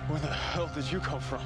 Where the hell did you come from?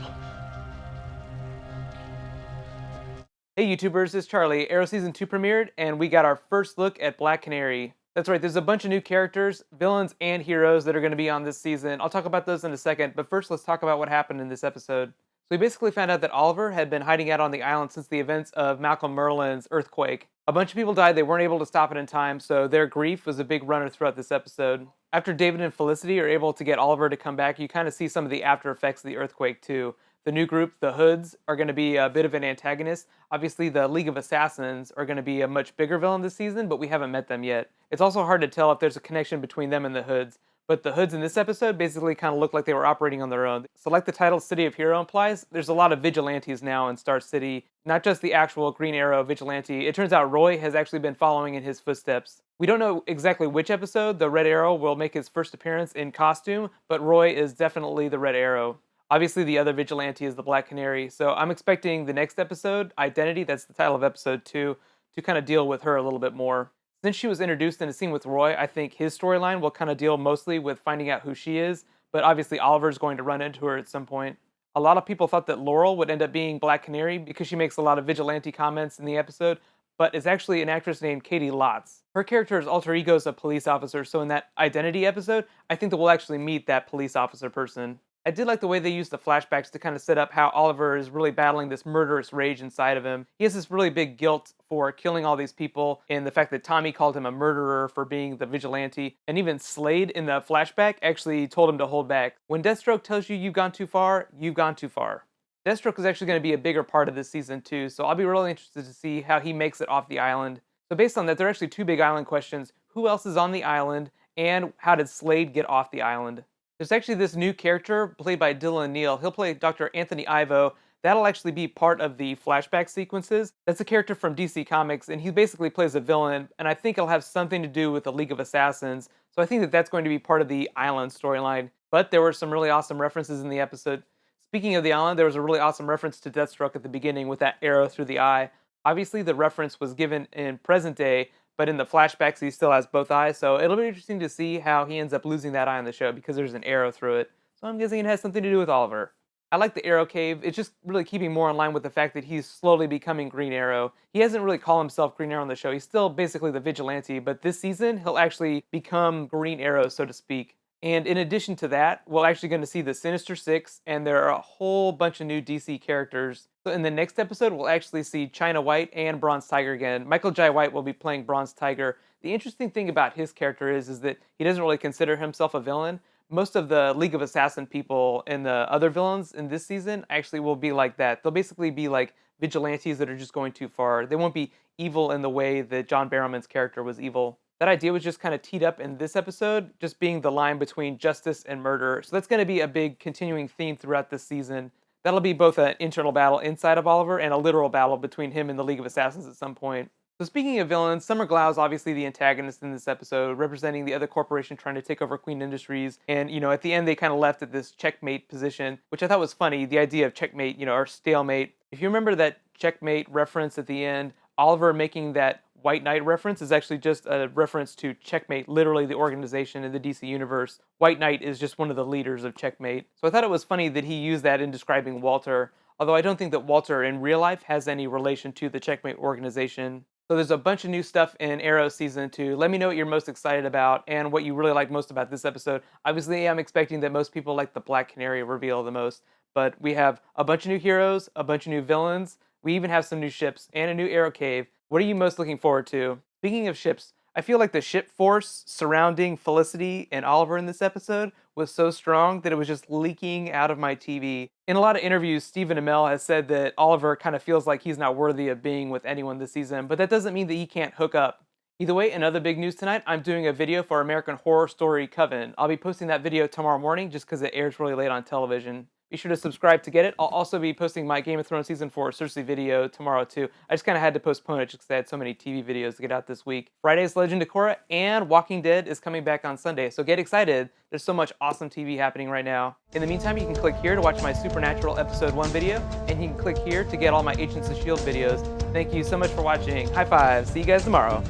Hey YouTubers, it's Charlie. Arrow Season 2 premiered, and we got our first look at Black Canary. That's right, there's a bunch of new characters, villains, and heroes that are going to be on this season. I'll talk about those in a second, but first let's talk about what happened in this episode. So we basically found out that Oliver had been hiding out on the island since the events of Malcolm Merlin's earthquake. A bunch of people died, they weren't able to stop it in time, so their grief was a big runner throughout this episode. After David and Felicity are able to get Oliver to come back, you kind of see some of the after effects of the earthquake too. The new group, the Hoods, are going to be a bit of an antagonist. Obviously, the League of Assassins are going to be a much bigger villain this season, but we haven't met them yet. It's also hard to tell if there's a connection between them and the Hoods, but the Hoods in this episode basically kind of look like they were operating on their own. So like the title City of Hero implies, there's a lot of vigilantes now in Star City, not just the actual Green Arrow vigilante. It turns out Roy has actually been following in his footsteps. We don't know exactly which episode the Red Arrow will make his first appearance in costume, but Roy is definitely the Red Arrow. Obviously, the other vigilante is the Black Canary, so I'm expecting the next episode, Identity, that's the title of episode 2, to kind of deal with her a little bit more. Since she was introduced in a scene with Roy, I think his storyline will kind of deal mostly with finding out who she is, but obviously Oliver's going to run into her at some point. A lot of people thought that Laurel would end up being Black Canary because she makes a lot of vigilante comments in the episode, but it's actually an actress named Katie Lotz. Her character's alter ego is a police officer, so in that Identity episode, I think that we'll actually meet that police officer person. I did like the way they used the flashbacks to kind of set up how Oliver is really battling this murderous rage inside of him. He has this really big guilt for killing all these people, and the fact that Tommy called him a murderer for being the vigilante, and even Slade in the flashback actually told him to hold back. When Deathstroke tells you you've gone too far, you've gone too far. Deathstroke is actually going to be a bigger part of this season too, so I'll be really interested to see how he makes it off the island. So based on that, there are actually two big island questions. Who else is on the island, and how did Slade get off the island? There's actually this new character played by Dylan Neal. He'll play Dr. Anthony Ivo. That'll actually be part of the flashback sequences. That's a character from DC Comics, and he basically plays a villain, and I think it'll have something to do with the League of Assassins. So I think that that's going to be part of the island storyline. But there were some really awesome references in the episode. Speaking of the island, there was a really awesome reference to Deathstroke at the beginning with that arrow through the eye. Obviously, the reference was given in present day, but in the flashbacks, he still has both eyes, so it'll be interesting to see how he ends up losing that eye on the show because there's an arrow through it. So I'm guessing it has something to do with Oliver. I like the Arrow Cave. It's just really keeping more in line with the fact that he's slowly becoming Green Arrow. He hasn't really called himself Green Arrow on the show. He's still basically the vigilante, but this season, he'll actually become Green Arrow, so to speak. And in addition to that, we're actually going to see the Sinister Six, and there are a whole bunch of new DC characters. So in the next episode, we'll actually see China White and Bronze Tiger again. Michael Jai White will be playing Bronze Tiger. The interesting thing about his character is that he doesn't really consider himself a villain. Most of the League of Assassin people and the other villains in this season actually will be like that. They'll basically be like vigilantes that are just going too far. They won't be evil in the way that John Barrowman's character was evil. That idea was just kind of teed up in this episode, just being the line between justice and murder. So that's going to be a big continuing theme throughout this season. That'll be both an internal battle inside of Oliver and a literal battle between him and the League of Assassins at some point. So speaking of villains, Summer Glau is obviously the antagonist in this episode, representing the other corporation trying to take over Queen Industries. And, at the end they kind of left at this checkmate position, which I thought was funny, the idea of checkmate, or stalemate. If you remember that checkmate reference at the end, Oliver making that White Knight reference is actually just a reference to Checkmate, literally the organization in the DC universe. White Knight is just one of the leaders of Checkmate. So I thought it was funny that he used that in describing Walter, although I don't think that Walter in real life has any relation to the Checkmate organization. So there's a bunch of new stuff in Arrow Season 2. Let me know what you're most excited about and what you really like most about this episode. Obviously, I'm expecting that most people like the Black Canary reveal the most, but we have a bunch of new heroes, a bunch of new villains. We even have some new ships and a new Arrow Cave. What are you most looking forward to? Speaking of ships, I feel like the ship force surrounding Felicity and Oliver in this episode was so strong that it was just leaking out of my TV. In a lot of interviews, Stephen Amell has said that Oliver kind of feels like he's not worthy of being with anyone this season, but that doesn't mean that he can't hook up. Either way, in other big news tonight, I'm doing a video for American Horror Story Coven. I'll be posting that video tomorrow morning just because it airs really late on television. Be sure to subscribe to get it. I'll also be posting my Game of Thrones Season 4 Cersei video tomorrow too. I just kind of had to postpone it just because I had so many TV videos to get out this week. Friday's Legend of Korra and Walking Dead is coming back on Sunday, so get excited. There's so much awesome TV happening right now. In the meantime, you can click here to watch my Supernatural Episode 1 video, and you can click here to get all my Agents of S.H.I.E.L.D. videos. Thank you so much for watching. High five. See you guys tomorrow.